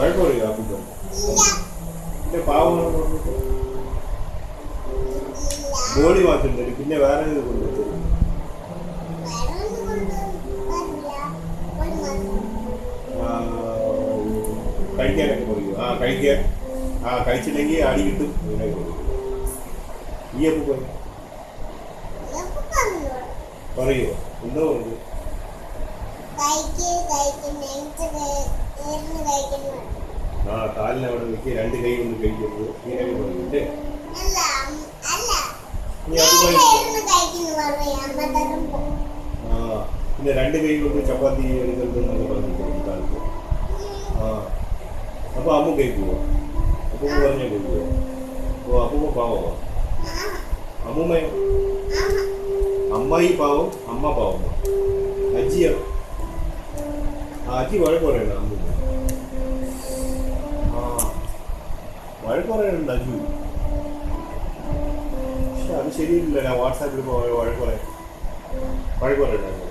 വഴക്ക് പറയൂ അപ്പൂപ്പൻ. പിന്നെ പാവങ്ങൾ ബോഡി മാത്രം തരും, പിന്നെ വേറെ ഇത് കൊണ്ടുതരും. കഴിക്കാനൊക്കെ പറയൂ. കഴിക്കാൻ കഴിച്ചില്ലെങ്കിൽ അടി കിട്ടും. ഇങ്ങനെയൊക്കെ പറയും. ഈ അപ്പൂപ്പൻ പറയുമോ? എന്തോ ഉണ്ട് കാലിന് അവിടെ നിൽക്കി 2 കൈ കൊണ്ട് കഴിക്കുന്നത് ഇങ്ങനെയൊക്കെ പറഞ്ഞില്ലേ? പിന്നെ 2 കൈ കൊണ്ട് ചപ്പാത്തി എടുക്കരുതെന്നൊക്കെ പറഞ്ഞിട്ടുണ്ട് കാലത്ത്. അപ്പൊ അമ്മ കഴിക്കുമോ? അപ്പൂമ്മ പറഞ്ഞാൽ കഴിക്കുമോ? ഓ അപ്പൂമ്മ പാവോ? അമ്മൂമ്മയോ? അമ്മായി പാവം, അമ്മ പാവം. അജിയോ? അജി വഴക്ക് പറയണ്ട അമ്മൂമ്മ. വഴക്ക് പറയാനുണ്ട് അജു. പക്ഷെ അത് ശരിയില്ല. വാട്സാപ്പിൽ വഴക്ക് പറയണ്ട.